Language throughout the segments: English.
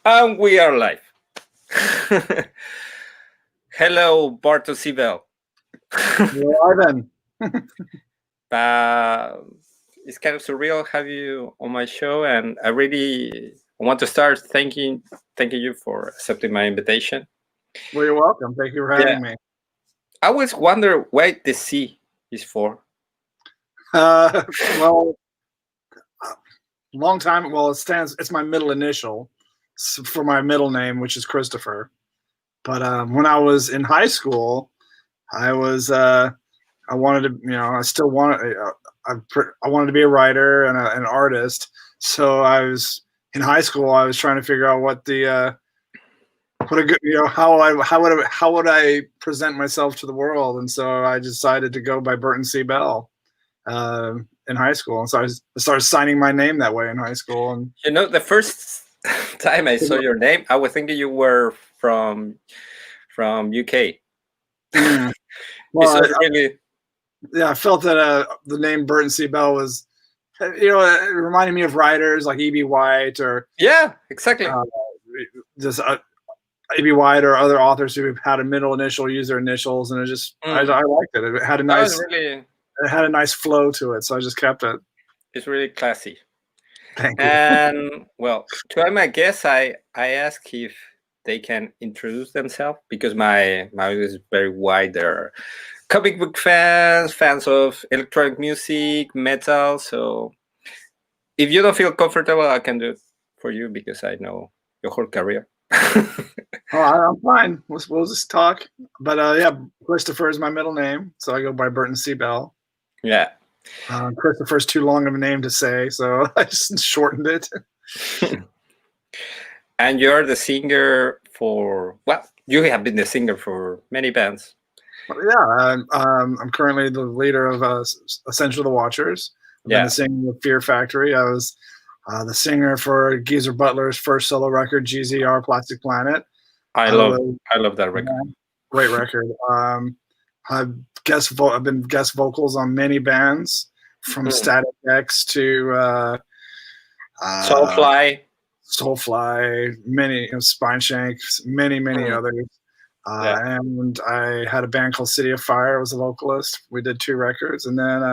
And we are live. Hello, Burton C. Bell. You are then. It's kind of surreal have you on my show, and I really want to start thanking you for accepting my invitation. Well, you're welcome. Thank you for having me. I always wonder what the C is for. Well, long time. Well, it's my middle initial for my middle name, which is Christopher. But when I was in high school, I wanted to, I still wanted, I wanted to be a writer and an artist. So I was in high school. I was trying to figure out how would I present myself to the world, and so I decided to go by Burton C. Bell in high school, and so I started signing my name that way in high school. And the first time I saw your name, I was thinking you were from UK. Well, I felt that the name Burton C. Bell was, it reminded me of writers like E.B. White or exactly. E.B. White or other authors who had a middle initial use their initials, and I liked it. It had a nice, it had a nice flow to it, so I just kept it. It's really classy. Thank you. And well, to my guests, I ask if they can introduce themselves, because my audience is very wide. There are comic book fans of electronic music, metal. So if you don't feel comfortable, I can do it for you, because I know your whole career. I'm fine. We'll just talk. But Christopher is my middle name, so I go by Burton C. Bell. Yeah. Christopher's too long of a name to say, so I just shortened it. And you're the singer you have been the singer for many bands. Yeah, I'm currently the leader of Ascension, the Watchers. I've been the singer of Fear Factory. I was the singer for Geezer Butler's first solo record, GZR Plastic Planet. I love that record. Great record. I've been guest vocals on many bands, from Static X to Soulfly, many Spine Shanks, many others. And I had a band called City of Fire. I was a vocalist. We did 2 records, and then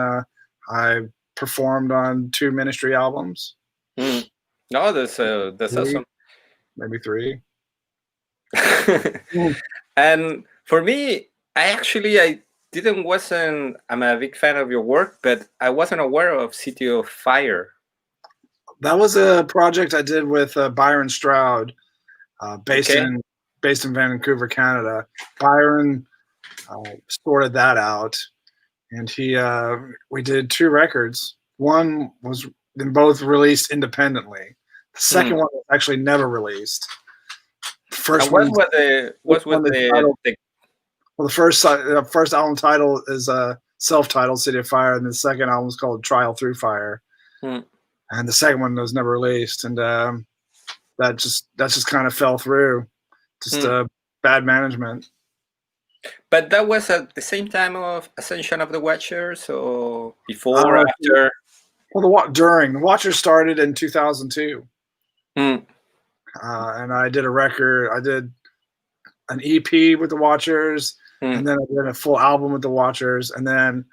I performed on 2 Ministry albums. No, that's awesome. Maybe 3. And for me, I'm a big fan of your work, but I wasn't aware of City of Fire. That was a project I did with Byron Stroud, based in Vancouver, Canada. Byron sorted that out, and we did 2 records. One was both released independently. The second one was actually never released. The first one the first album title is self-titled City of Fire, and the second album is called Trial Through Fire. And the second one was never released, and that just kind of fell through. Just bad management. But that was at the same time of Ascension of the Watchers, or before or after? Well, during. The Watchers started in 2002. And I did a record. I did an EP with the Watchers, and then I did a full album with the Watchers, and then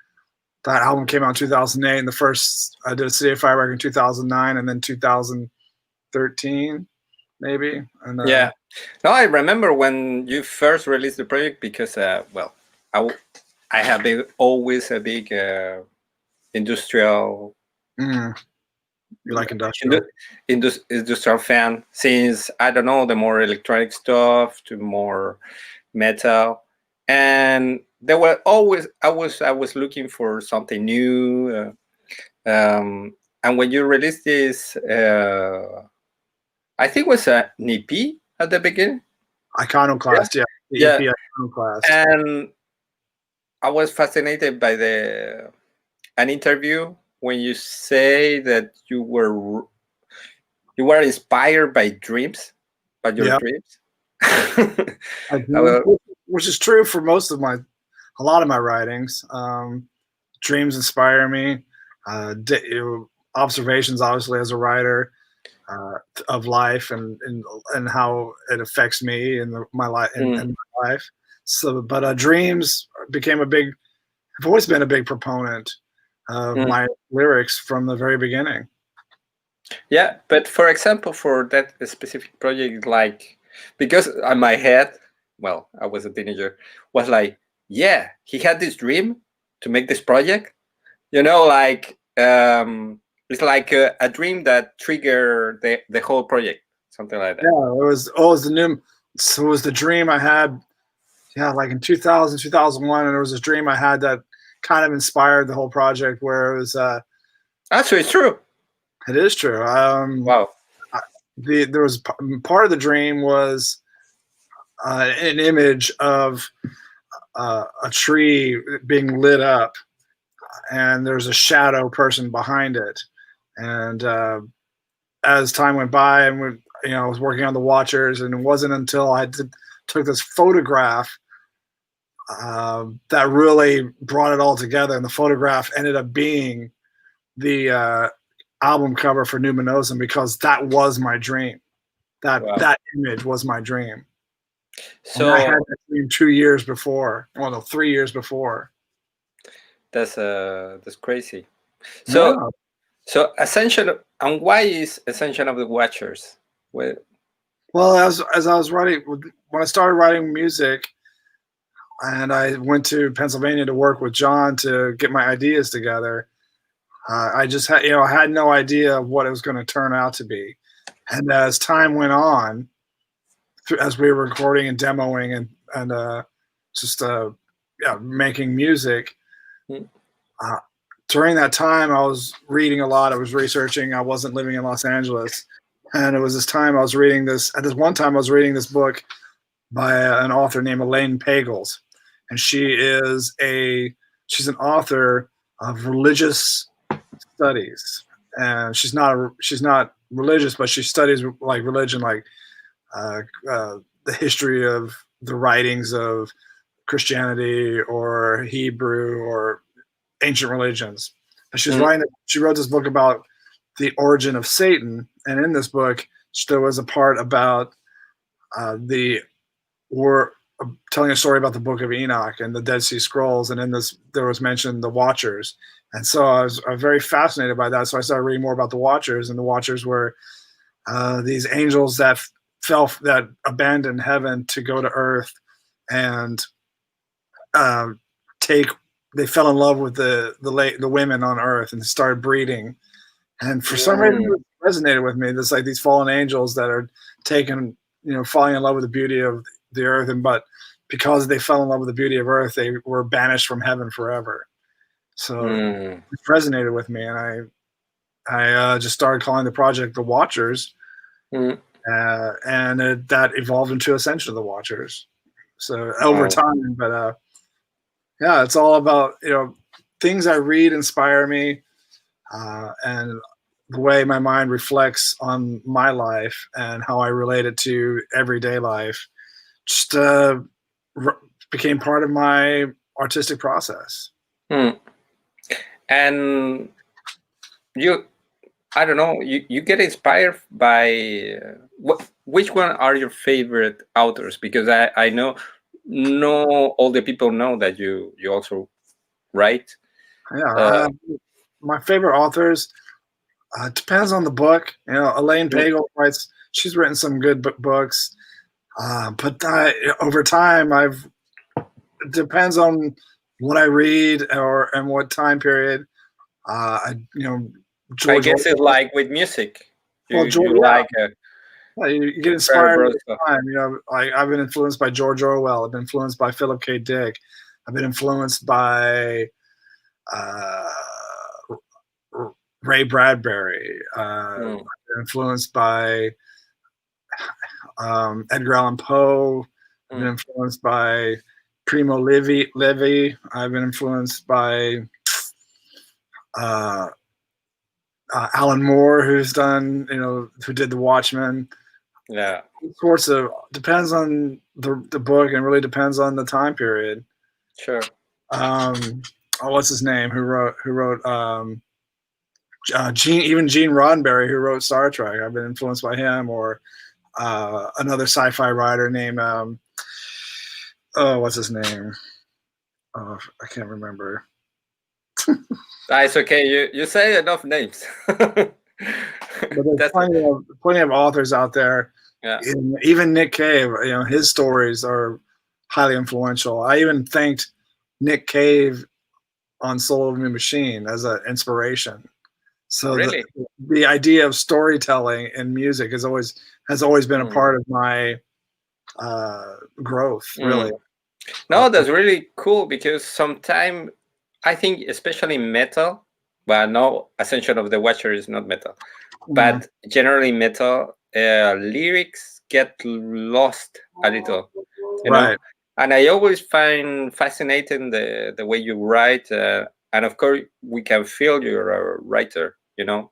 that album came out in 2008. And I did a City of Fire record in 2009, and then 2013, maybe. And no, I remember when you first released the project, because I have been always a big industrial. You like industrial? Industrial fan, since the more electronic stuff to more metal, and there were always I was looking for something new, and when you released this, I think it was an EP at the beginning. Iconoclast, EP Iconoclast. And I was fascinated by an interview when you say that you were inspired by dreams, by your dreams. Which is true for a lot of my writings. Dreams inspire me. Observations, obviously, as a writer. of life and how it affects me in my life in my life. So, but dreams became I've always been a big proponent of my lyrics from the very beginning. Yeah, but for example, for that specific project, like, because on my head, well, I was a teenager, was like, yeah, he had this dream to make this project, like it's like a dream that triggered the whole project, something like that. Yeah, it was the dream I had, like in 2000, 2001, and there was this dream I had that kind of inspired the whole project, where it was actually, it's true. It is true. Wow. There was part of the dream was an image of a tree being lit up, and there's a shadow person behind it. And as time went by, and I was working on the Watchers, and it wasn't until I took this photograph that really brought it all together. And the photograph ended up being the album cover for Numinosum, because that was my dream. That image was my dream. So and I had that dream 2 years before. Well, no, 3 years before. That's crazy. So so Ascension, and why is Ascension of the Watchers? Well, as I was writing, when I started writing music, and I went to Pennsylvania to work with John to get my ideas together, I just had, I had no idea of what it was going to turn out to be. And as time went on, as we were recording and demoing and just making music, during that time I was reading a lot. I was researching. I wasn't living in Los Angeles, and it was this time I was reading this. At this one time, I was reading this book by an author named Elaine Pagels, and she's an author of religious studies, and she's not religious, but she studies like religion, like the history of the writings of Christianity or Hebrew or ancient religions. And she wrote this book about the origin of Satan, and in this book there was a part about telling a story about the Book of Enoch and the Dead Sea Scrolls, and in this there was mentioned the Watchers. And so I was very fascinated by that. So I started reading more about the Watchers, and the Watchers were these angels that abandoned heaven to go to earth, and they fell in love with the women on earth and started breeding. And for some reason it resonated with me. There's like these fallen angels that are falling in love with the beauty of the earth, but because they fell in love with the beauty of earth, they were banished from heaven forever. So it resonated with me, and I just started calling the project the Watchers, and that evolved into Ascension of the Watchers. So over time, but it's all about things I read inspire me, and the way my mind reflects on my life and how I relate it to everyday life just became part of my artistic process. And I don't know, you get inspired by which one are your favorite authors? Because I know all the people know that you also write. My favorite authors, depends on the book. Elaine Pagel writes. She's written some good books, but over time it depends on what I read and what time period. I guess it's like with music. You get inspired all the time. I've been influenced by George Orwell. I've been influenced by Philip K. Dick. I've been influenced by Ray Bradbury. I've been influenced by Edgar Allan Poe. I've been influenced by Primo Levi. I've been influenced by Alan Moore, who did The Watchmen. Yeah, all sorts of, depends on the book, and really depends on the time period. Sure. What's his name? Who wrote Even Gene Roddenberry, who wrote Star Trek, I've been influenced by him, or another sci-fi writer named what's his name? Oh, I can't remember. It's okay. You say enough names. But there's plenty of authors out there. Yeah. Even Nick Cave, his stories are highly influential. I even thanked Nick Cave on Soul of a New Machine as an inspiration. So really? the idea of storytelling in music has always been a part of my growth, really. No, that's really cool, because sometimes I think, especially metal, but no, Ascension of the Watcher is not metal, but generally metal, lyrics get lost a little, you know? And I always find fascinating the way you write, and of course we can feel you're a writer. You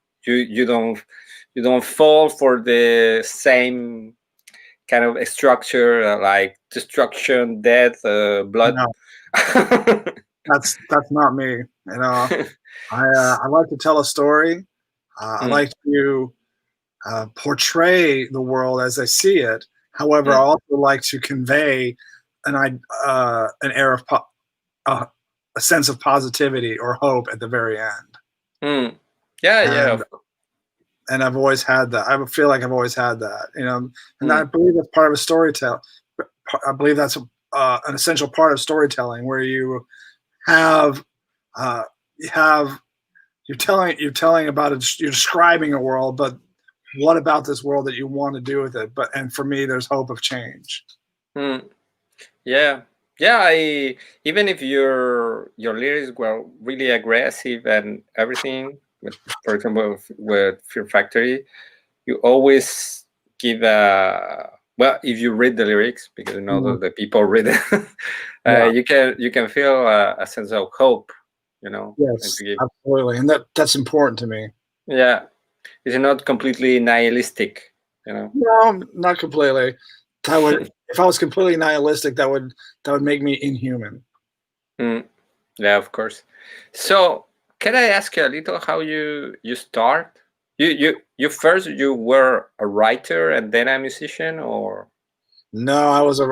don't fall for the same kind of structure, like destruction, death, blood. No. That's not me. I like to tell a story. I like to portray the world as I see it. However, I also like to convey an air of a sense of positivity or hope at the very end. And I've always had that. I feel like I've always had that, and I believe that's part of a storytelling. I believe that's an essential part of storytelling, where you have you're telling about it, you're describing a world, but what about this world that you want to do with it? And for me, there's hope of change. Yeah. Even if your lyrics were really aggressive and everything, for example, with Fear Factory, you always give if you read the lyrics, because the people read it, you can feel a sense of hope, Yes, absolutely, and that's important to me. Yeah, it's not completely nihilistic, No, not completely. If I was completely nihilistic, that would make me inhuman. Yeah, of course. So, can I ask you a little how you start? You first were a writer and then a musician, or? No, I was a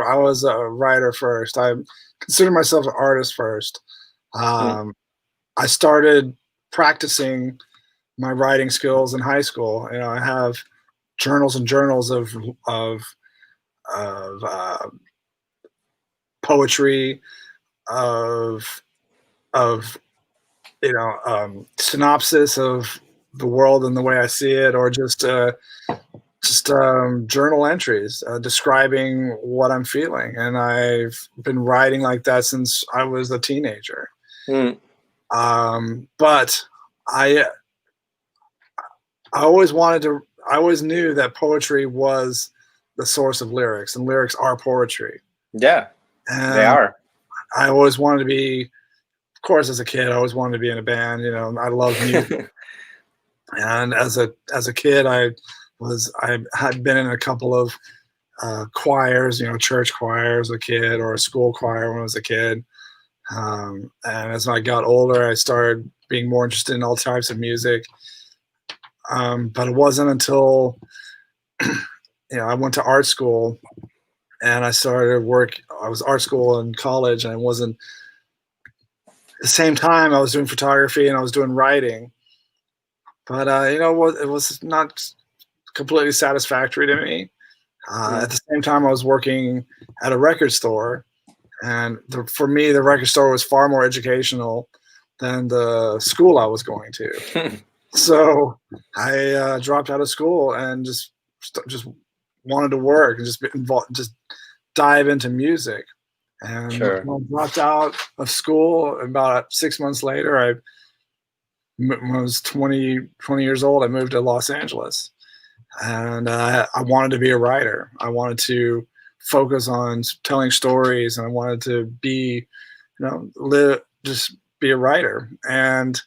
writer first. I consider myself an artist first. I started practicing my writing skills in high school. I have journals and journals of poetry, of synopsis of the world and the way I see it, or just journal entries describing what I'm feeling. And I've been writing like that since I was a teenager. But I always knew that poetry was the source of lyrics, and lyrics are poetry. Yeah, and they are. I always wanted to be, of course, as a kid, I always wanted to be in a band. I love music. And as a kid, I had been in a couple of choirs, church choirs as a kid, or a school choir when I was a kid. And as I got older, I started being more interested in all types of music. But it wasn't until I went to art school, and I started work. I was art school in college, and I wasn't. At the same time, I was doing photography and I was doing writing. But it was not completely satisfactory to me. At the same time, I was working at a record store, and for me, the record store was far more educational than the school I was going to. So I dropped out of school and just wanted to work and just dive into music. And when I dropped out of school, about 6 months later, when I was 20 years old, I moved to Los Angeles. And I wanted to be a writer. I wanted to focus on telling stories, and I wanted to be, just be a writer. And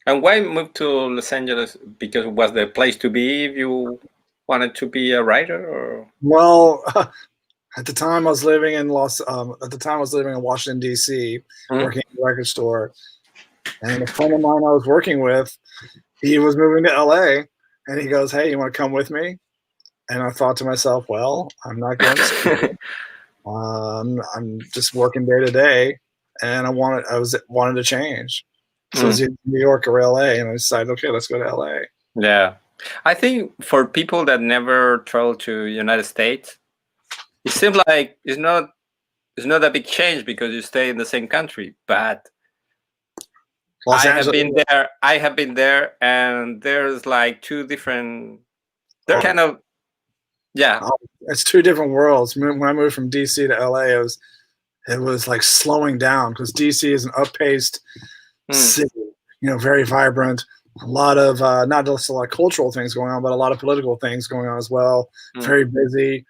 why move to Los Angeles? Because it was the place to be if you wanted to be a writer, or? Well, at the time I was living in Washington D.C., working at a record store. And a friend of mine I was working with, he was moving to LA, and he goes, "Hey, you want to come with me?" And I thought to myself, well, I'm not going to school. I'm just working day to day, and I wanted to change. So it was either New York or LA, and I decided, okay, let's go to LA. Yeah, I think for people that never travel to United States, it seems like it's not a big change because you stay in the same country. But I have been there, and there's like two different. They're kind of, yeah. It's two different worlds. When I moved from DC to LA, it was like slowing down because DC is an up-paced city, very vibrant. A lot of not just a lot of cultural things going on, but a lot of political things going on as well. Very busy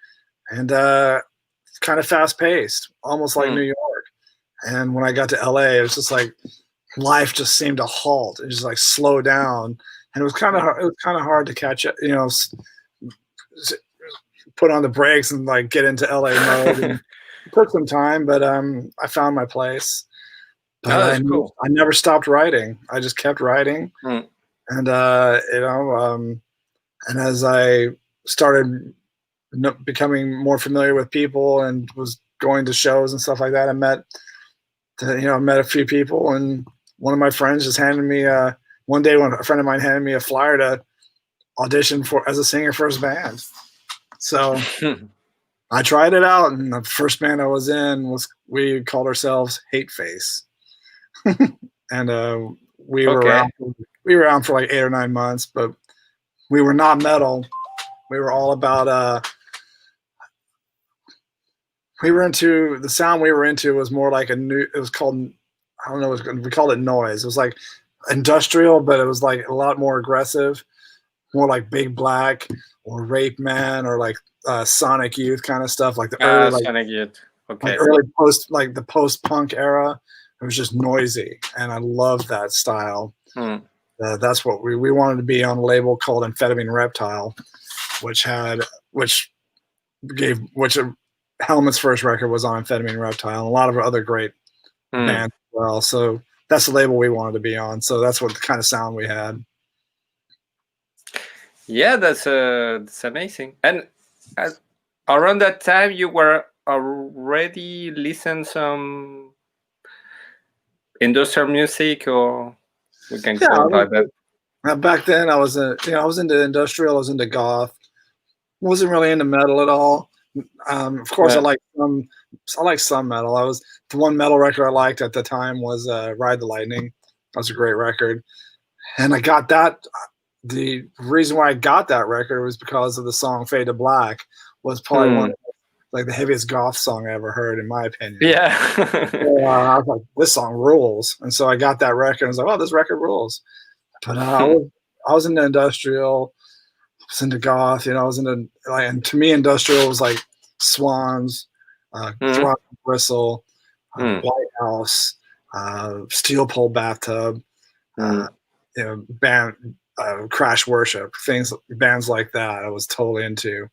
and kind of fast-paced, almost like New York. And when I got to LA, it was just like life just seemed to halt. It just like slow down, and it was kind of hard to catch up. Put on the brakes and like get into LA mode. And it took some time, but I found my place. But cool. I never stopped writing. I just kept writing, and and as I started becoming more familiar with people and was going to shows and stuff like that, I met a few people, and one of my friends just handed me one day when a friend of mine handed me a flyer to audition as a singer for his band. So I tried it out, and the first band I was in we called ourselves Hate Face, and we were around for like 8 or 9 months, but we were not metal. We were all about we were into the sound we were into was more like it was called, I don't know, we called it noise. It was like industrial, but it was like a lot more aggressive, more like Big Black or Rape Man or like Sonic Youth kind of stuff, like the early Sonic Youth. Okay. Like early post-punk era. It was just noisy, and I loved that style. That's what we wanted to be on a label called Amphetamine Reptile, which Helmet's first record was on Amphetamine Reptile, and a lot of other great bands as well. So that's the label we wanted to be on. So that's what the kind of sound we had. Yeah, that's amazing. And around that time, you were already listening some industrial music, or we can call it like that. Back then, I was into industrial. I was into goth. Wasn't really into metal at all. Of course, I like some metal. The one metal record I liked at the time was Ride the Lightning. That was a great record, and I got that. The reason why I got that record was because of the song "Fade to Black." Was probably one of like the heaviest goth song I ever heard, in my opinion. Yeah. So, I was like, this song rules, and so I got that record. I was like, oh, this record rules. But I was into industrial. I was into goth. I was into and to me, industrial was like Swans, Throb Bristle, White House, Steel Pole Bathtub, band Crash Worship, bands like that. I was totally into.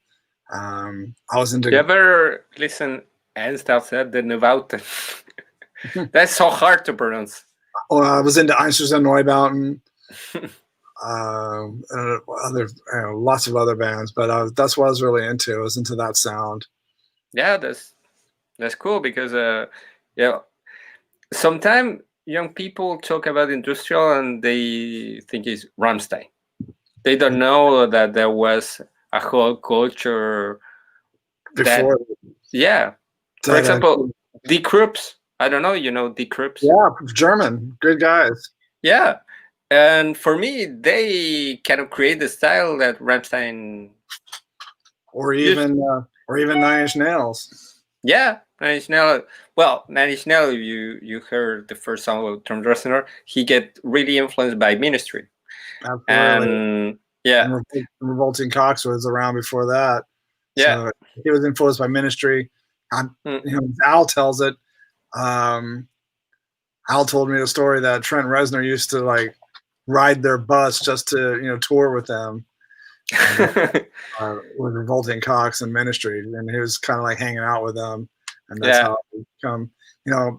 I was into. You ever listen Ernsthaft der Neubauten? That's so hard to pronounce. I was into Einsters and Neubauten. Lots of other bands, but that's what I was really into. I was into that sound. Yeah, that's cool because sometimes young people talk about industrial and they think it's Rammstein. They don't know that there was a whole culture before. For example, Die Krups. I don't know, Die Krups? Yeah, German, good guys. Yeah. And for me, they kind of create the style that Rammstein, or even Nine Inch Nails. Yeah, Nine Inch Nails. Well, Nine Inch Nails, you heard the first song of Tom Reznor. He get really influenced by Ministry. Absolutely. And Revolting Cocks was around before that. Yeah, so he was influenced by Ministry. Al tells it. Al told me the story that Trent Reznor used to like ride their bus just to tour with them with Revolting Cocks and Ministry, and he was kind of like hanging out with them, and that's how it come.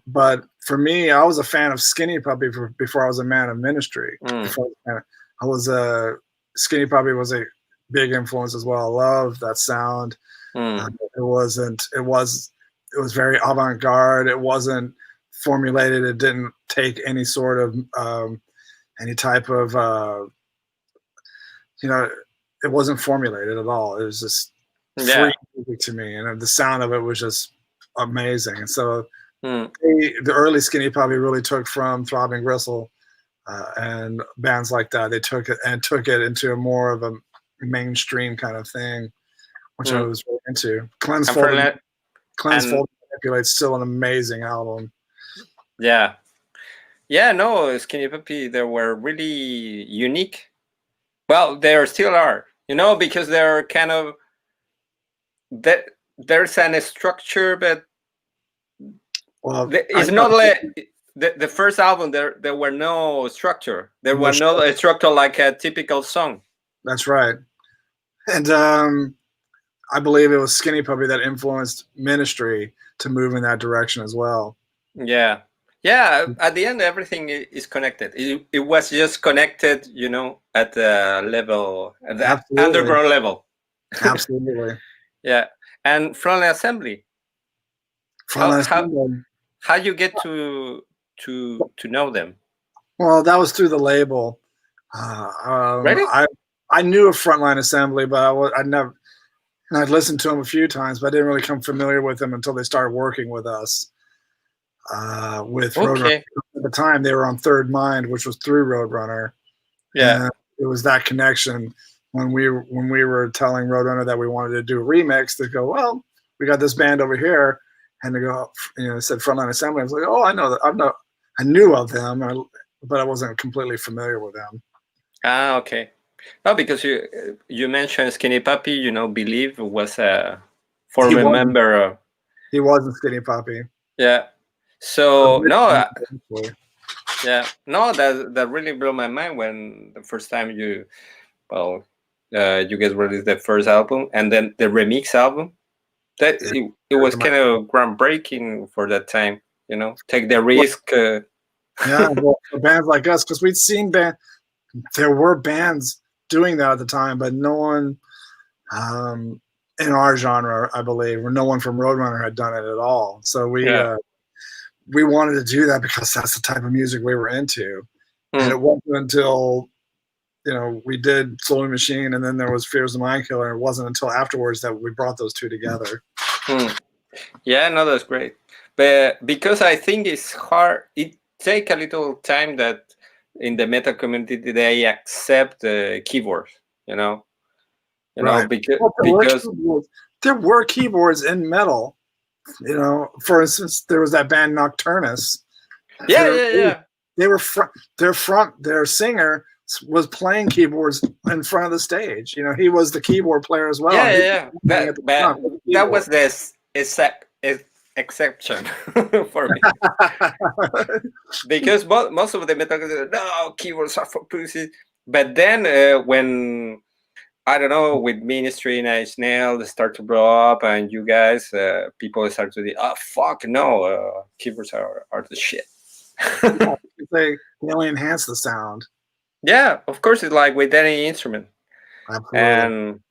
But for me, I was a fan of Skinny Puppy before I was a man of ministry. Before I was a Skinny Puppy was a big influence as well. I love that sound. It was very avant-garde. It wasn't formulated. It didn't take any sort of any type of it wasn't formulated at all. It was just free music to me, and the sound of it was just amazing. And so the early Skinny Puppy really took from Throbbing Gristle and bands like that. They took it into a more of a mainstream kind of thing, which I was really into. Cleanse Fold Manipulate's still an amazing album. Yeah. No, Skinny Puppy, they were really unique. Well, they still are, because they're kind of that. There's an structure, but it's not like the first album. There were no structure. There was no structure like a typical song. That's right, and I believe it was Skinny Puppy that influenced Ministry to move in that direction as well. Yeah. At the end, everything is connected. It was just connected, at the level, at the underground level. Absolutely. Yeah. And Frontline Assembly. How you get to know them? Well, that was through the label. Really? I knew of Frontline Assembly, but I'd listened to them a few times, but I didn't really become familiar with them until they started working with us. With Roadrunner. At the time, they were on Third Mind, which was through Roadrunner. Yeah, and it was that connection when we were telling Roadrunner that we wanted to do a remix. They go, well, we got this band over here, and they go, it said Frontline Assembly. I was like, oh, I know that. I knew of them, but I wasn't completely familiar with them. Ah, okay. No, because you mentioned Skinny Puppy. Believe was a former member. He was a Skinny Puppy. Yeah. So that really blew my mind when the first time you guys released the first album and then the remix album. That it was kind of groundbreaking for that time. Take the risk. Well, for bands like us, because we'd seen there were bands doing that at the time, but no one in our genre, I believe, or no one from Roadrunner had done it at all. So we wanted to do that because that's the type of music we were into. And it wasn't until, we did Soul Machine and then there was Fears of Mind Killer. It wasn't until afterwards that we brought those two together. Yeah, no, that's great. But because I think it's hard, it takes a little time that in the metal community they accept keyboards, right. Because there were keyboards in metal. For instance, there was that band Nocturnus. Yeah. Their singer was playing keyboards in front of the stage. He was the keyboard player as well. Yeah. That was the exception for me. Because most of the metal guys no, keyboards are for pussies. But then when I don't know, with Ministry and Nine Inch Nails start to blow up, and you guys, people start to say, "Oh fuck no, keyboards are the shit." They really enhance the sound. Yeah, of course, it's like with any instrument. Absolutely.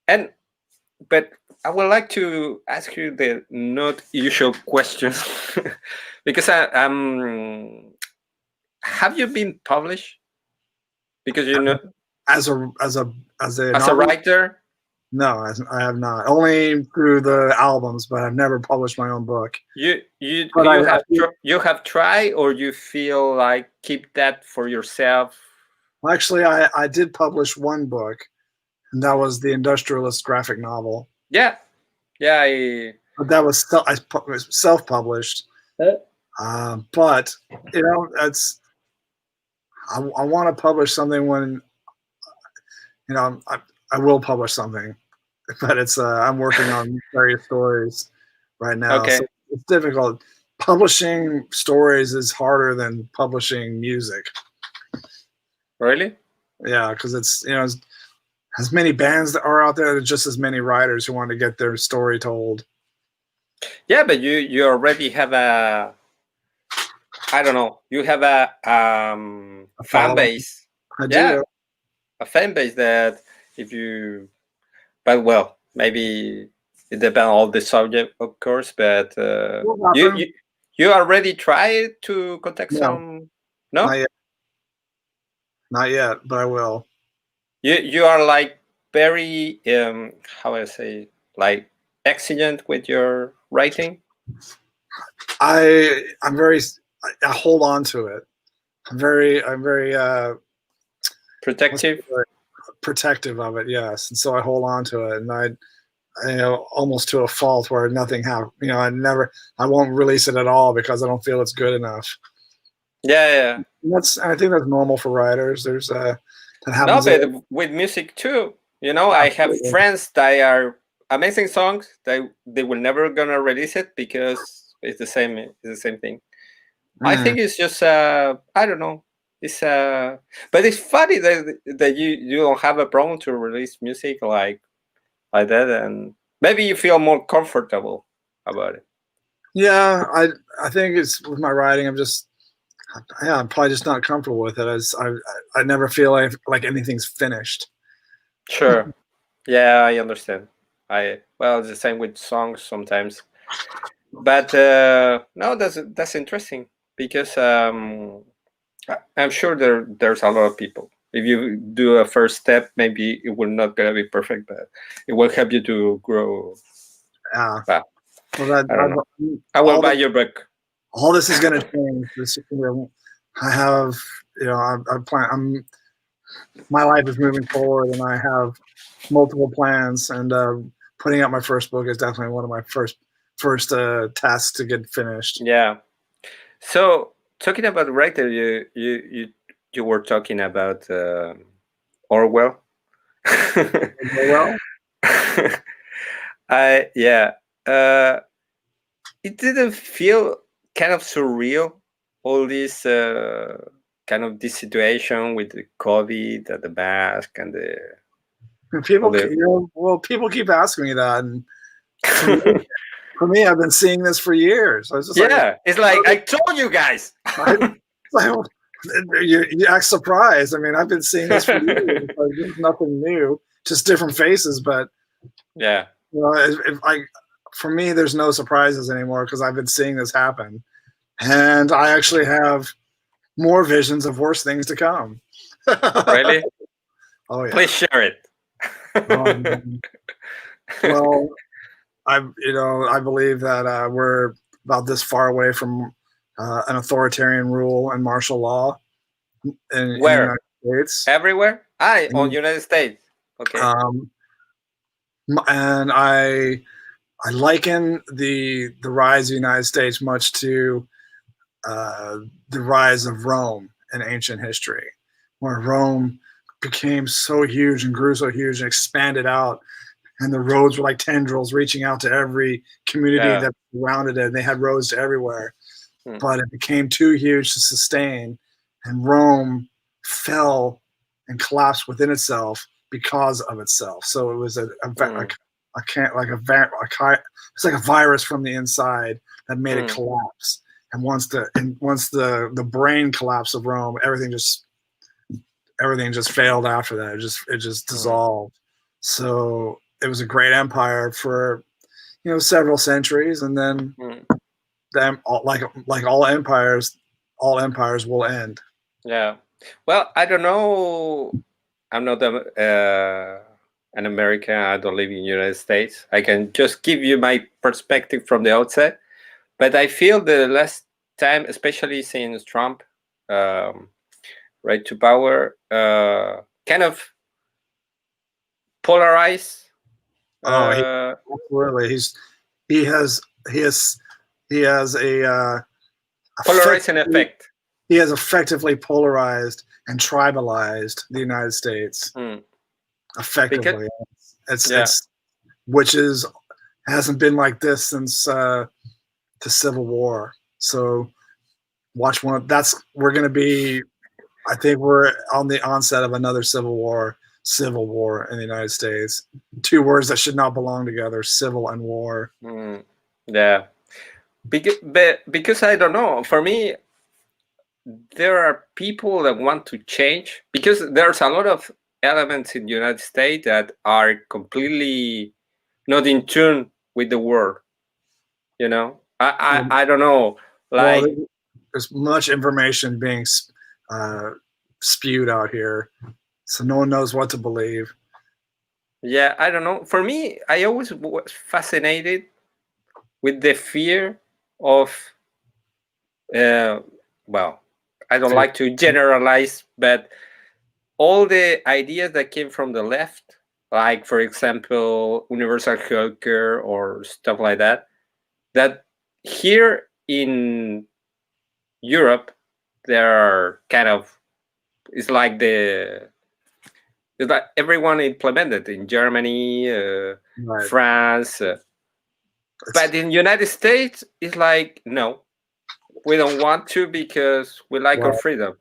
And but I would like to ask you the not usual questions because have you been published? Because as a writer. No, I have not. Only through the albums, but I've never published my own book. You have tried, or you feel like keep that for yourself? Well, actually, I did publish one book, and that was the Industrialist graphic novel. Yeah. But that was self-published. But it's. I want to publish something when, I will publish something, but it's I'm working on various stories right now. Okay. So it's difficult. Publishing stories is harder than publishing music. Really? Yeah, because it's as many bands that are out there, there's just as many writers who want to get their story told. Yeah, but you already have a, I don't know, you have a fan Following. base. I Yeah, do. a fan base that if you, but well, maybe it depends on the subject, of course. But Will you happen. you already tried to contact No, some? not No, yet. Not yet, but I will. you are like very how I say, like exigent with your writing. I'm very. I hold on to it. I'm very what's the Protective. word? Protective of it. Yes, and so I hold on to it, and almost to a fault where nothing happens. I won't release it at all because I don't feel it's good enough. Yeah, yeah. And I think that's normal for writers. That No, happens. but with music too. I have Absolutely. friends that are amazing songs. They will never gonna release it because it's the same. It's the same thing. I think it's just I don't know. It's but it's funny that you don't have a problem to release music like that, and maybe you feel more comfortable about it. Yeah, I think it's with my writing. I'm probably just not comfortable with it. I never feel like anything's finished. Sure. Yeah, I understand. Well, it's the same with songs sometimes. But no, that's interesting because I'm sure there's a lot of people. If you do a first step, maybe it will not gonna be perfect, but it will help you to grow. Yeah. Well, Well, I don't know. I will buy your book. all this is going to change. I have, my life is moving forward, and I have multiple plans. And putting out my first book is definitely one of my first tasks to get finished. Yeah. So talking about writer, you were talking about Orwell. Well, Yeah. It didn't feel kind of surreal, all this this situation with the COVID and the mask and all people, the people keep asking me that, and for me, I've been seeing this for years. I was just yeah, it's like I told you guys. You act surprised. I mean, I've been seeing this for years. There's nothing new, just different faces. But yeah, for me, there's no surprises anymore because I've been seeing this happen, and I actually have more visions of worse things to come. really? Oh yeah. Please share it. Well, I believe that we're about this far away from an authoritarian rule and martial law in the United States. Everywhere? On United States. Okay. And I liken the rise of the United States much to the rise of Rome in ancient history, where Rome became so huge and grew so huge and expanded out, and the roads were like tendrils reaching out to every community that surrounded it. And they had roads to everywhere, but it became too huge to sustain, and Rome fell and collapsed within itself because of itself. So it was it's like a virus from the inside that made it collapse. And once the brain collapse of Rome, everything just failed after that. It just dissolved. So it was a great empire for several centuries, and then like all empires will end. Yeah. Well, I don't know. I'm not an American. I don't live in the United States. I can just give you my perspective from the outset. But I feel the last time, especially since Trump right to power, kind of polarized. Absolutely. He has a polarizing effect. He has effectively polarized and tribalized the United States. Effectively, which hasn't been like this since the Civil War. So we're going to be. I think we're on the onset of another civil war in the United States. Two words that should not belong together: civil and war. Yeah. Because I don't know. For me, there are people that want to change because there's a lot of elements in the United States that are completely not in tune with the world. You know, I don't know. Well, Like, there's much information being spewed out here, so no one knows what to believe. yeah, I don't know. For me, I always was fascinated with the fear of, well, I don't like to generalize, but all the ideas that came from the left, like, for example, universal healthcare or stuff like that, that here in Europe, there are kind of, it's like it's like everyone implemented in Germany, Right. France, but in United States, it's like, no, we don't want to because we like our freedom.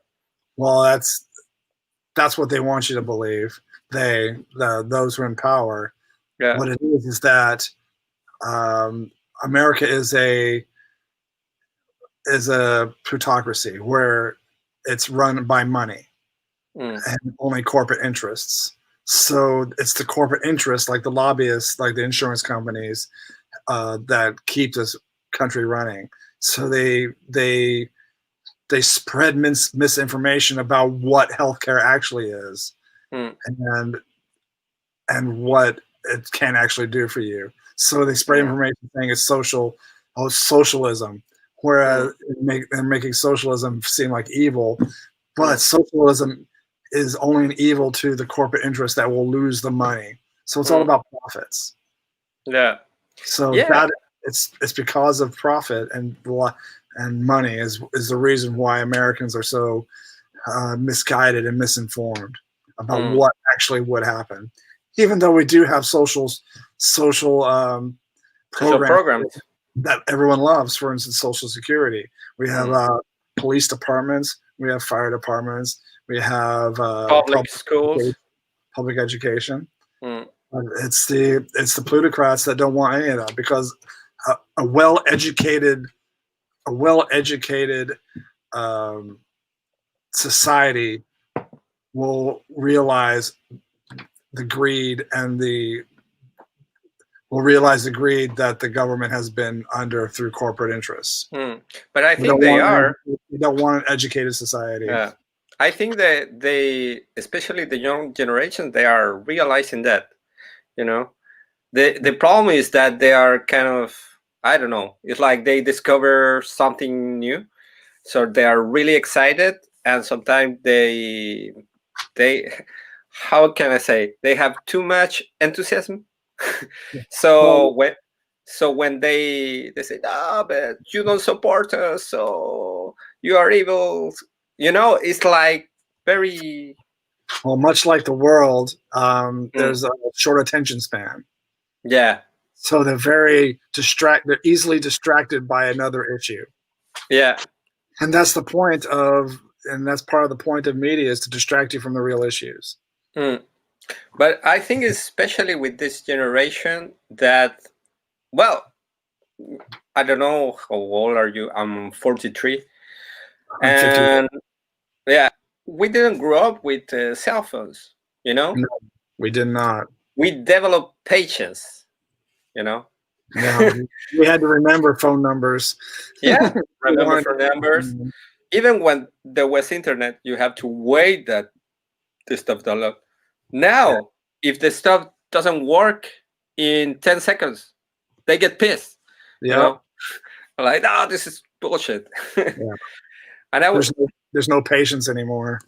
Well, that's what they want you to believe. Those who are in power. Yeah. What it is that America is a plutocracy where it's run by money and only corporate interests. So it's the corporate interests, like the lobbyists, like the insurance companies, that keep this country running. So they spread misinformation about what healthcare actually is, and what it can actually do for you. So they spread information saying it's socialism, whereas they're making socialism seem like evil. But socialism is only an evil to the corporate interest that will lose the money. So it's all about profits. Yeah. So that it's because of profit and money is the reason why Americans are so misguided and misinformed about what actually would happen. Even though we do have social programs that everyone loves, for instance, Social Security. We have police departments, we have fire departments, we have public schools, public education. It's the plutocrats that don't want any of that, because a well-educated society will realize the greed that the government has been under through corporate interests. But I think they don't want an educated society. I think that especially the young generation, they are realizing that, you know, the problem is that they are kind of, I don't know, it's like they discover something new, so they are really excited, and sometimes they how can I say, they have too much enthusiasm. So when they say, "Ah, but you don't support us, so you are evil," you know, it's like very much like the world. There's a short attention span. Yeah. So they're very they're easily distracted by another issue. Yeah. And that's the point and that's part of the point of media, is to distract you from the real issues. But I think especially with this generation that, well, I don't know, how old are you? I'm 43. And yeah, we didn't grow up with cell phones, you know? No, we did not. We developed patience, you know? Yeah, we had to remember phone numbers. Yeah, remember phone numbers. Even when there was internet, you have to wait that the stuff download. Now, if the stuff doesn't work in 10 seconds, they get pissed. Yeah. You know? Like, oh, this is bullshit. And there's no patience anymore.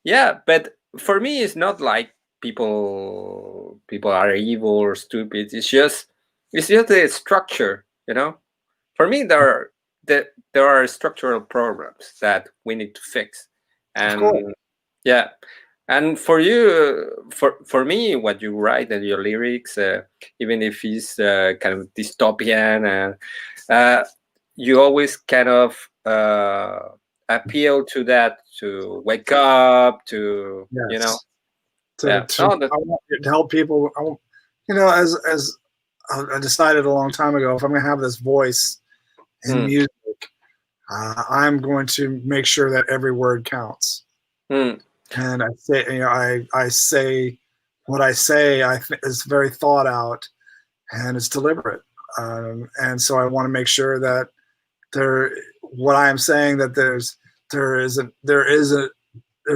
Yeah, but for me, it's not like people are evil or stupid. It's just the structure, you know. For me, there are structural problems that we need to fix, and yeah. And for you, for me, what you write and your lyrics, even if it's kind of dystopian, and you always kind of appeal to that, to wake up, to you know, to help people. You know, as I decided a long time ago, if I'm going to have this voice in music, I'm going to make sure that every word counts. And I say, I say what I say. Is very thought out, and it's deliberate. And so I want to make sure that what I am saying, that there's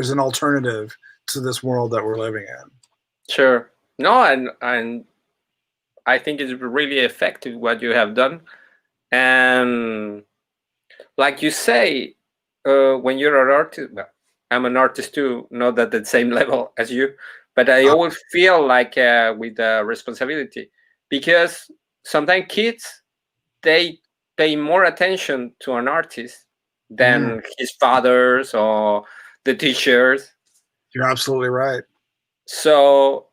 an alternative to this world that we're living in. Sure. No, and I think it's really effective what you have done. And like you say, when you're an artist, well, I'm an artist too, not at the same level as you, but I always feel like with responsibility, because sometimes kids, they pay more attention to an artist than his fathers or the teachers. You're absolutely right. So,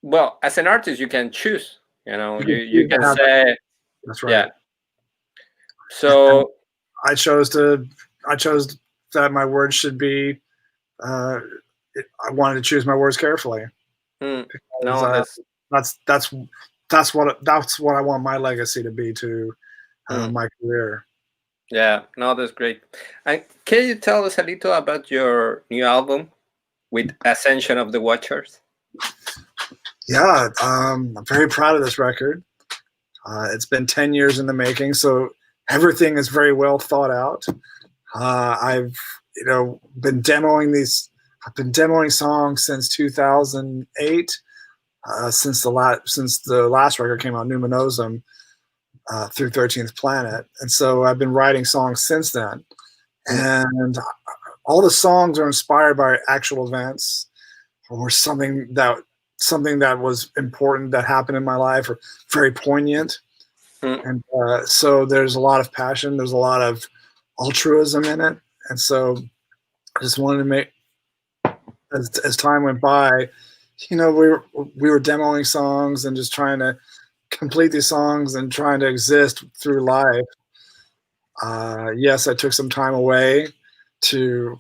well, as an artist, you can choose. You can say, that's right. Yeah. So I chose that my words should be. I wanted to choose my words carefully. No, that's what I want my legacy to be to my career. Yeah, no, that's great. And can you tell us a little about your new album with Ascension of the Watchers? Yeah, I'm very proud of this record. It's been 10 years in the making, so everything is very well thought out. I've been demoing songs since 2008, since the last record came out, Numinosum, through 13th Planet, and so I've been writing songs since then. And all the songs are inspired by actual events or something that was important that happened in my life, or very poignant. And so there's a lot of passion, there's a lot of altruism in it. And so I just wanted to make, as time went by, we were demoing songs and just trying to complete these songs and trying to exist through life. Yes, I took some time away to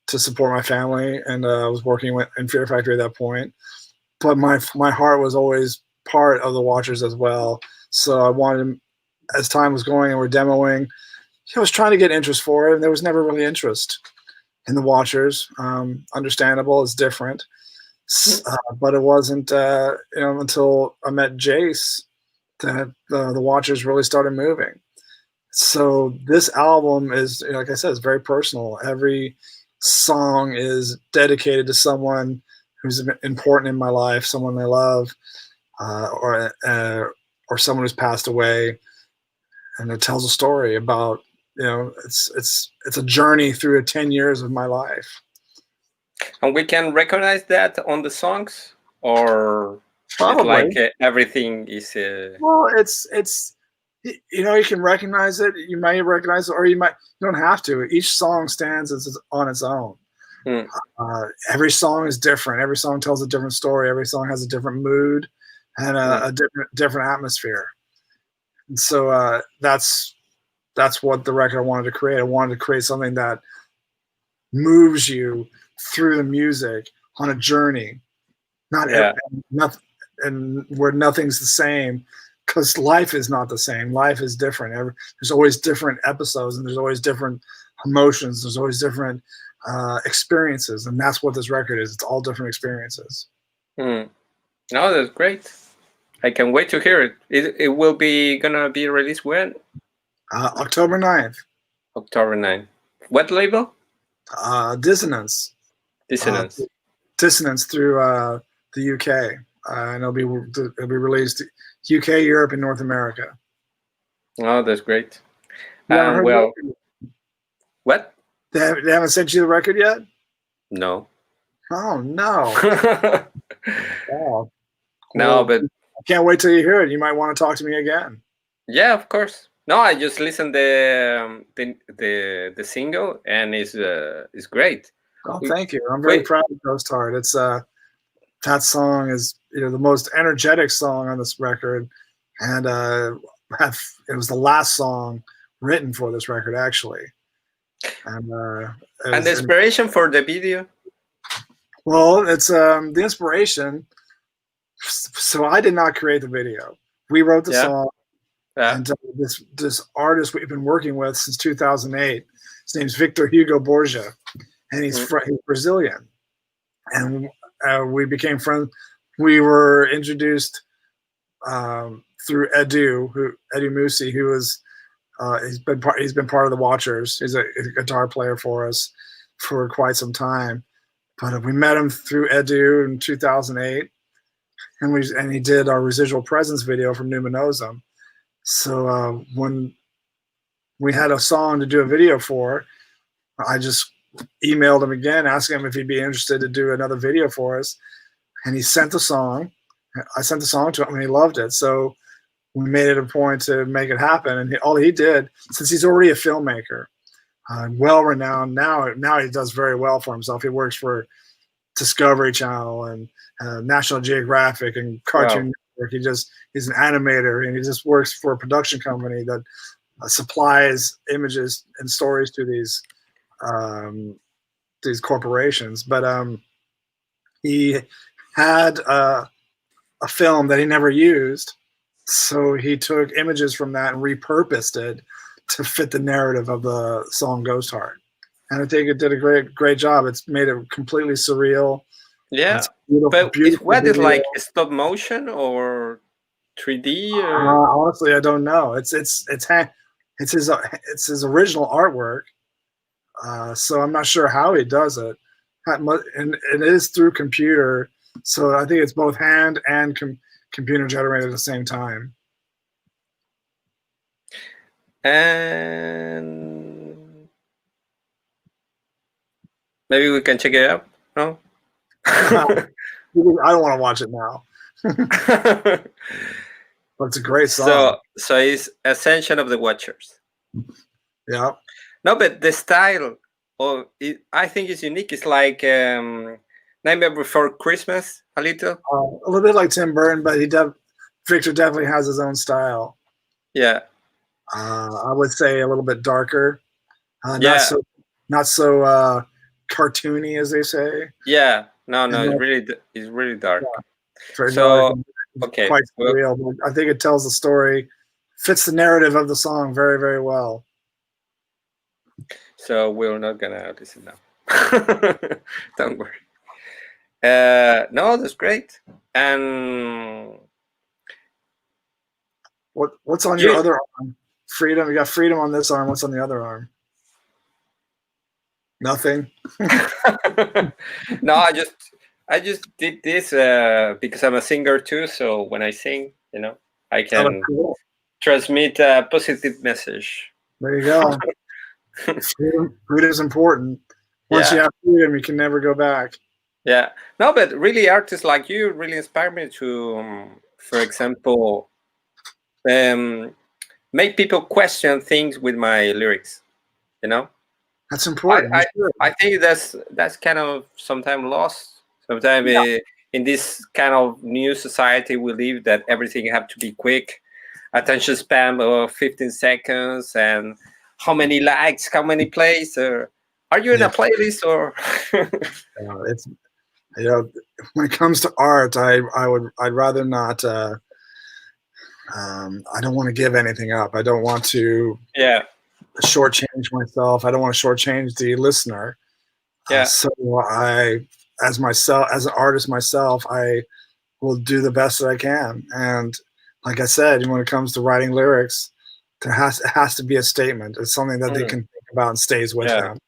to support my family, and I was working in Fear Factory at that point. But my heart was always part of the Watchers as well. So I wanted, as time was going and we're demoing, I was trying to get interest for it, and there was never really interest in the Watchers. Understandable, it's different. But it wasn't until I met Jace that the Watchers really started moving. So this album is, like I said, it's very personal. Every song is dedicated to someone who's important in my life, someone I love, or someone who's passed away, and it tells a story about, it's a journey through 10 years of my life. And we can recognize that on the songs, or probably like everything is. Well, it's you can recognize it. You may recognize it, or you don't have to. Each song stands on its own. Every song is different. Every song tells a different story. Every song has a different mood and a different atmosphere. And so that's what the record I wanted to create. I wanted to create something that moves you through the music on a journey, and where nothing's the same, because life is not the same. Life is different. There's always different episodes, and there's always different emotions. There's always different experiences, and that's what this record is. It's all different experiences. No, that's great. I can't wait to hear it. It will be gonna be released when? October 9th. October 9th. What label? Dissonance. Dissonance through the UK, and it'll be released UK, Europe, and North America. Oh, that's great. Well, what? They haven't sent you the record yet? No. Oh no. Oh. No, but I can't wait till you hear it. You might want to talk to me again. Yeah, of course. No, I just listened the single, and it's great. Oh, thank you. I'm very proud of Ghost Heart. It's that song is the most energetic song on this record, and it was the last song written for this record, actually. And the inspiration for the video? Well, it's the inspiration. So I did not create the video. We wrote the song, and this artist we've been working with since 2008. His name's Victor Hugo Borgia, and he's Brazilian. And we became friends. We were introduced through Edu Musi, who was he's been part of the Watchers. He's a guitar player for us for quite some time. But we met him through Edu in 2008, and he did our Residual Presence video from Numinosum. So when we had a song to do a video for, I just emailed him again, asking him if he'd be interested to do another video for us. And he sent the song. I sent the song to him, and he loved it. So we made it a point to make it happen. And all he did, since he's already a filmmaker, well-renowned, now he does very well for himself. He works for Discovery Channel and National Geographic and Cartoon Network. He's an animator, and he just works for a production company that supplies images and stories to these corporations. But he had a film that he never used, so he took images from that and repurposed it to fit the narrative of the song Ghost Heart. And I think it did a great job. It's made it completely surreal. Yeah, but what is like stop motion or 3D? Or? Honestly, I don't know. It's his original artwork. So I'm not sure how he does it. And it is through computer, so I think it's both hand and computer generated at the same time. And maybe we can check it out. No, I don't want to watch it now. But it's a great song. So it's Ascension of the Watchers. Yeah. No, but the style of it, I think it's unique. It's like Nightmare Before Christmas, a little bit like Tim Burton, but Victor definitely has his own style. Yeah. I would say a little bit darker. Not so cartoony, as they say. Yeah. No, it's really dark. Yeah. So okay, quite real. But I think it tells the story, fits the narrative of the song very, very well. So we're not gonna listen now. Don't worry. No, that's great. And what's on your other arm? Freedom. You got freedom on this arm. What's on the other arm? Nothing. No, I just did this because I'm a singer too. So when I sing, I can transmit a positive message. There you go. Freedom is important. Once you have freedom, you can never go back. Yeah. No, but really, artists like you really inspire me to, for example, make people question things with my lyrics. That's important. I think that's kind of sometimes lost. Sometimes in this kind of new society we live, that everything have to be quick, attention span of 15 seconds, and how many likes, how many plays. Are you in a playlist or? It's when it comes to art, I'd rather not. I don't want to give anything up. I don't want to shortchange myself. I don't want to shortchange the listener. So as an artist myself, I will do the best that I can. And like I said, when it comes to writing lyrics, it has to be a statement. It's something that they can think about and stays with them.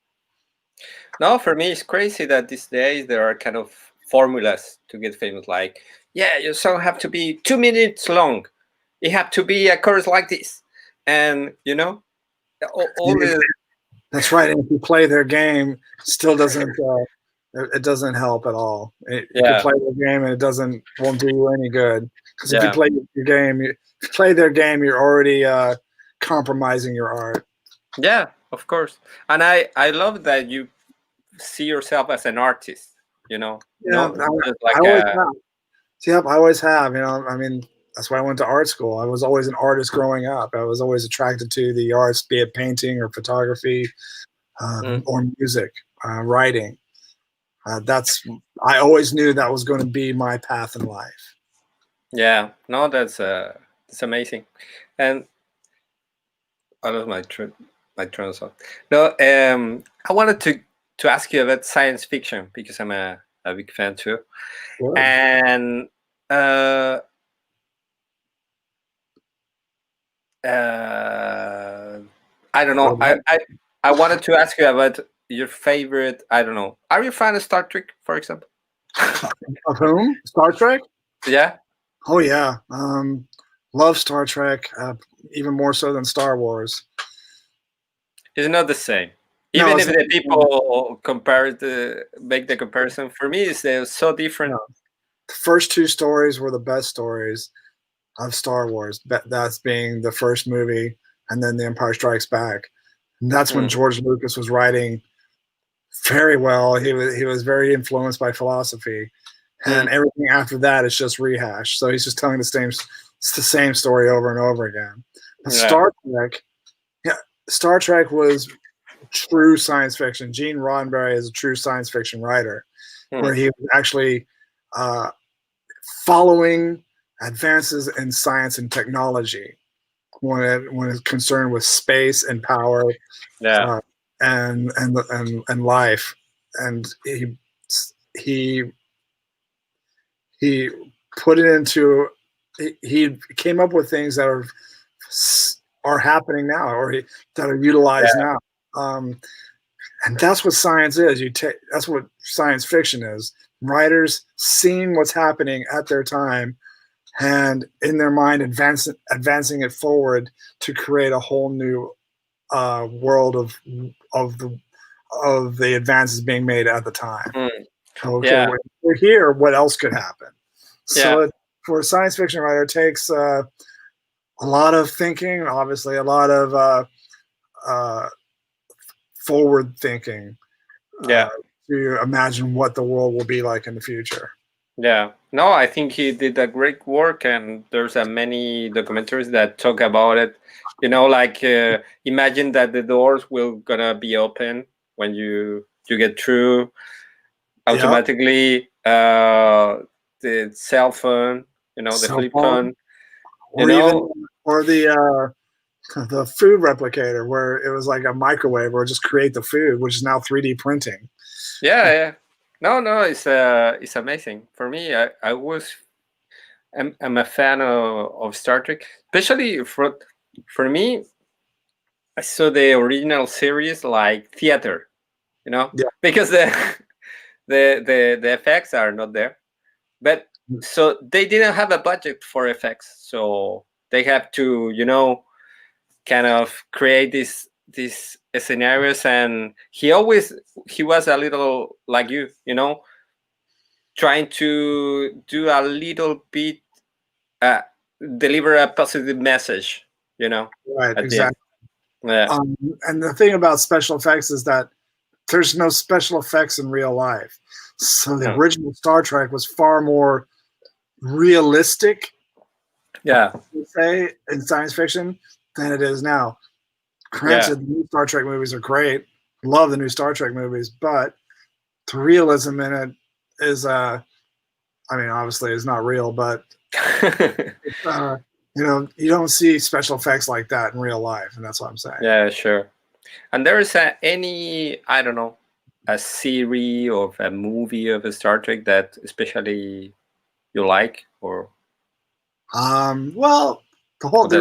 No, for me, it's crazy that these days there are kind of formulas to get famous. Like, your song have to be 2 minutes long. It have to be a chorus like this, and That's right. And if you play their game, still doesn't. It doesn't help at all. You play their game and it won't do you any good. Because if you play their game, you're already compromising your art. Yeah, of course. And I love that you see yourself as an artist. I always have. I mean, that's why I went to art school. I was always an artist growing up. I was always attracted to the arts, be it painting or photography or music, writing. I always knew that was going to be my path in life. Yeah, no, that's amazing. And I lost my train of thought. No, I wanted to ask you about science fiction because I'm a big fan too. Sure. And I don't know. I wanted to ask you about your favorite. I don't know. Are you a fan of Star Trek, for example? Of whom? Star Trek? Yeah. Oh yeah. Love Star Trek, even more so than Star Wars. It's not the same. Even if the people make the comparison, for me, they're so different. No. The first two stories were the best stories of Star Wars. That's being the first movie, and then The Empire Strikes Back. And that's when George Lucas was writing very well. He was very influenced by philosophy, and everything after that is just rehash. So he's just telling the same story over and over again. Star Trek was true science fiction. Gene Roddenberry is a true science fiction writer, where he was actually following advances in science and technology when it's concerned with space and power, and life. And he put it into. He came up with things that are happening now, or that are utilized now. And that's what science is. That's what science fiction is. Writers seeing what's happening at their time, and in their mind advancing it forward to create a whole new world of the advances being made at the time. Okay, we're here. What else could happen? So for a science fiction writer, it takes a lot of thinking, obviously, a lot of forward thinking to imagine what the world will be like in the future. Yeah, no, I think he did a great work, and there's many documentaries that talk about it. You know, like imagine that the doors will gonna be open when you get through automatically. The cell phone, the flip phone, or the food replicator, where it was like a microwave, or just create the food, which is now 3D printing. Yeah. No, it's amazing. For me, I'm a fan of Star Trek, especially for me. I saw the original series like theater, because the effects are not there, but so they didn't have a budget for effects, so they have to kind of create these scenarios. And he was a little like you, trying to do a little bit, deliver a positive message, right, exactly. Yeah. And the thing about special effects is that there's no special effects in real life. So the original Star Trek was far more realistic, say, in science fiction than it is now. Granted, the new Star Trek movies are great. Love the new Star Trek movies, but the realism in it is, obviously it's not real, but you don't see special effects like that in real life, and that's what I'm saying. Yeah, sure. And there is any, I don't know, a series or a movie of a Star Trek that especially you like, or? Well, the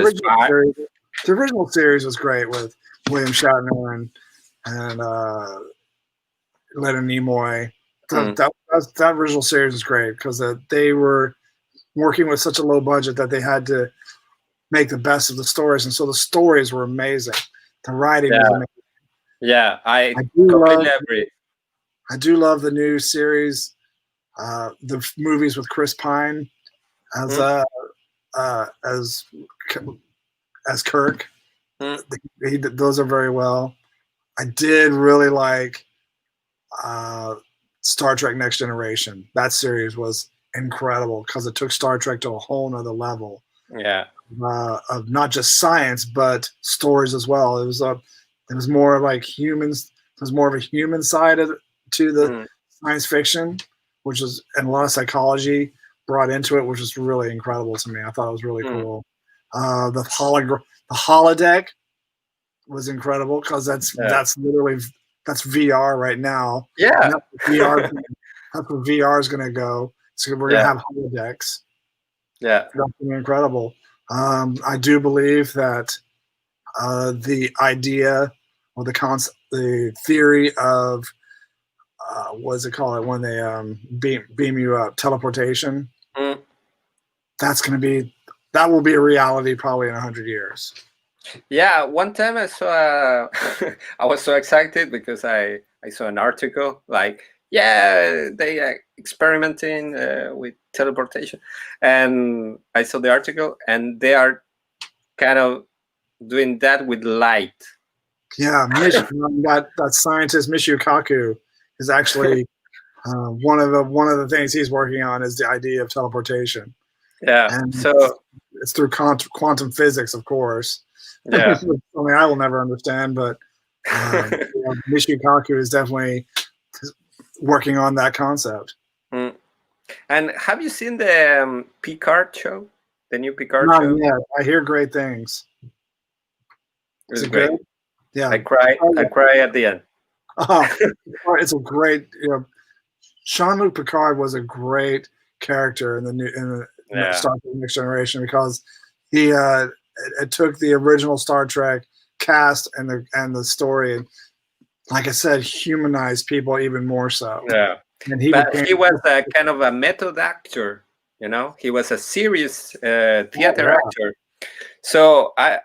original series was great with William Shatner and Leonard Nimoy. That original series was great because they were working with such a low budget that they had to make the best of the stories, and so the stories were amazing. The writing was amazing. Yeah, I completely agree. I do love the new series, the movies with Chris Pine as Kirk. Those are very well. I did really like Star Trek Next Generation. That series was incredible because it took Star Trek to a whole nother level. Yeah. Of not just science but stories as well. It was more like humans. It was more of a human side to the science fiction, which is, and a lot of psychology brought into it, which was really incredible to me. I thought it was really cool. The holodeck was incredible because that's literally that's VR right now. Yeah, and that's where VR is going to go. So we're going to have holodecks. Yeah, that's going to be incredible. I do believe that the idea or the concept, the theory of what's it called when they beam you up, teleportation. That will be a reality probably in 100 years. Yeah, one time I saw I was so excited because I saw an article like, yeah, they are experimenting with teleportation, and I saw the article and they are kind of doing that with light. Yeah, that scientist Michio Kaku is actually one of the things he's working on is the idea of teleportation. Yeah, and so it's through quantum physics, of course. Yeah, I mean, I will never understand, but Michio Kaku is definitely working on that concept. And have you seen the Picard show? The new Picard show? Yeah, I hear great things. Is it great? Yeah, I cry at the end. Oh, it's a great. Jean-Luc Picard was a great character in the Star Trek Next Generation because he it took the original Star Trek cast and the story and, like I said, humanized people even more so. Yeah, and he was a kind of a method actor. You know, he was a serious theater actor. So I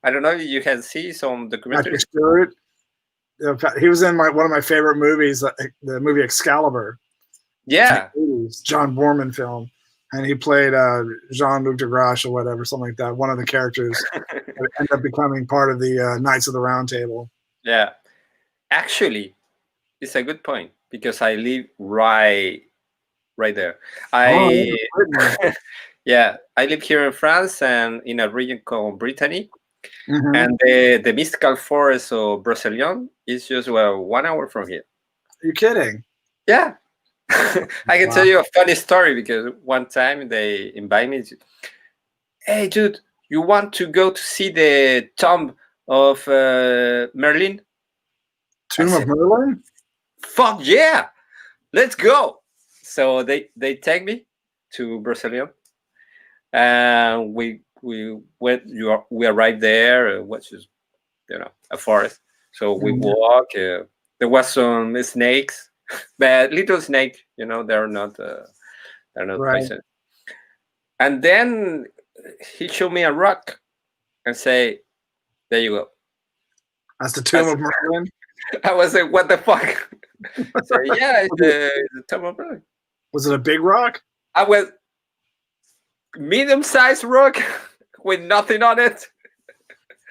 don't know if you can see some documentaries. He was in one of my favorite movies, the movie Excalibur. Yeah, John Borman film, and he played Jean-Luc Degrache or whatever, something like that. One of the characters ended up becoming part of the Knights of the Round Table. Yeah, actually, it's a good point because I live right there. Yeah, I live here in France and in a region called Brittany. And the mystical forest of Brocelion is just 1 hour from here. Are you kidding? Yeah. I can tell you a funny story because one time they invited me to, hey, dude, you want to go to see the tomb of Merlin? Tomb of Merlin? Fuck yeah! Let's go! So they take me to Brocelion. And we went. We arrived there, which is, a forest. So we walk. There was some snakes, but little snake. They're not poison. And then he showed me a rock, and say, "There you go." That's the Tomb of Merlin. I was like, "What the fuck?" So, yeah, it's the Tomb of Merlin. Was it a big rock? I was medium-sized rock with nothing on it.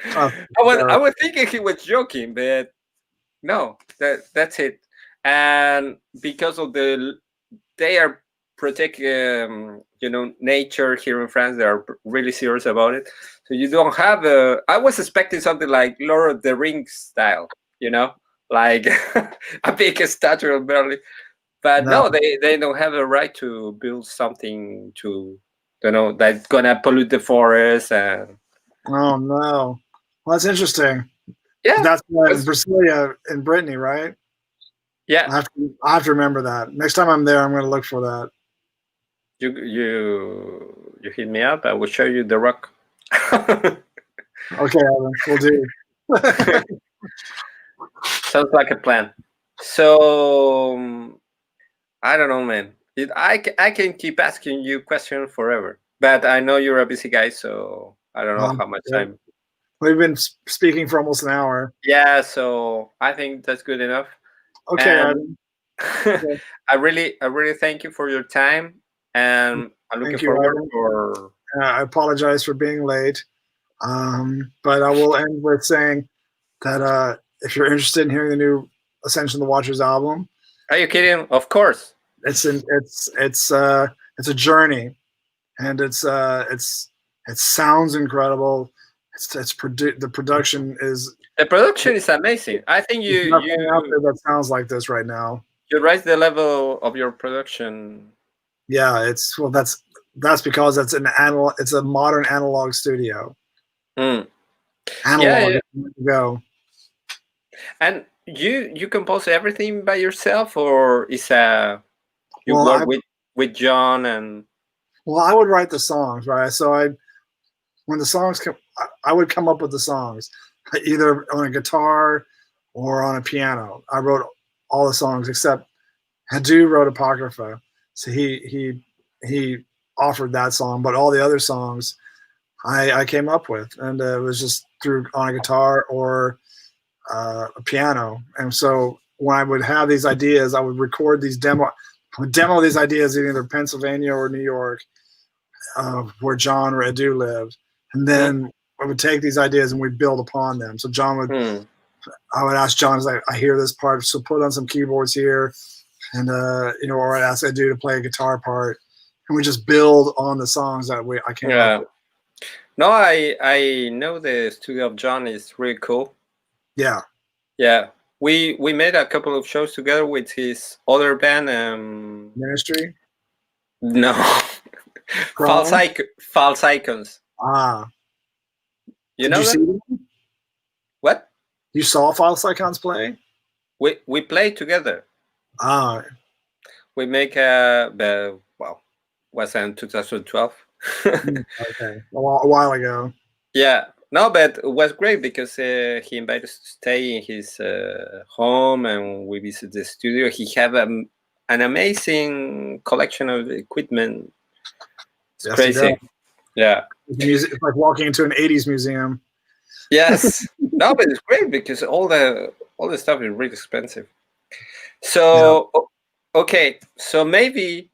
I was thinking he was joking, but no, that's it. And because of they are protecting, nature here in France. They are really serious about it. So you don't have I was expecting something like Lord of the Rings style, like a big statue of Merlin. But no, they don't have the right to build something that's gonna pollute the forest. And oh no, well, that's interesting. Yeah, that's Brasilia in Brittany, right? Yeah, I have to remember that. Next time I'm there, I'm going to look for that. You hit me up. I will show you the rock. Okay, Evan, we'll do. Sounds like a plan. So I don't know, man. I can keep asking you questions forever, but I know you're a busy guy, so I don't know how much time. We've been speaking for almost an hour. Yeah, so I think that's good enough. Okay. I really thank you for your time, and I'm looking forward for. I apologize for being late, but I will end with saying that if you're interested in hearing the new Ascension the Watchers album, are you kidding? Of course. It's a journey, and it sounds incredible. The production is. The production is amazing. I think out there that sounds like this right now. You raise the level of your production. Yeah, it's that's because it's it's a modern analog studio. Mm. Analog, Yeah. go. And you compose everything by yourself, or is you Well, work with John and? Well, I would write the songs, right? So when the songs come, I would come up with the songs either on a guitar or on a piano. I wrote all the songs except Hadu wrote Apocrypha, so he offered that song, but all the other songs I came up with, and it was just through on a guitar or a piano. And so when I would have these ideas, I would record these demo these ideas in either Pennsylvania or New York, where John or Edu lived, and then I would take these ideas and we'd build upon them. So John would, I would ask John, I hear this part, so put on some keyboards here, and or I'd ask Edu to play a guitar part, and we just build on the songs that I came up with. No, I know the studio of John is really cool. Yeah. Yeah. We made a couple of shows together with his other band. Ministry? No. False Icons. Ah. You know see them? What? You saw False Icons play? We played together. Ah. We make was in 2012. Okay. A while ago. Yeah. No, but it was great because he invited us to stay in his home, and we visited the studio. He had an amazing collection of equipment. It's crazy. Yeah. It's like walking into an 80s museum. Yes. No, but it's great because all the stuff is really expensive. So okay, so maybe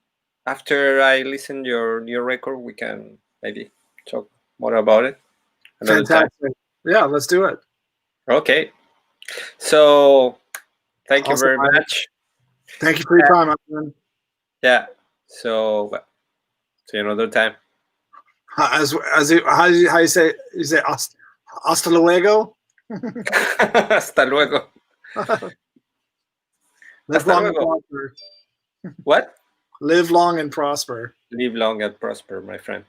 after I listen your new record, we can maybe talk more about it. Fantastic. Yeah, let's do it. Okay. So thank you very much. Thank you for your time, my friend. Yeah. So see you another time. How you say hasta luego? Hasta luego. Live long and prosper. What? Live long and prosper. Live long and prosper, my friend.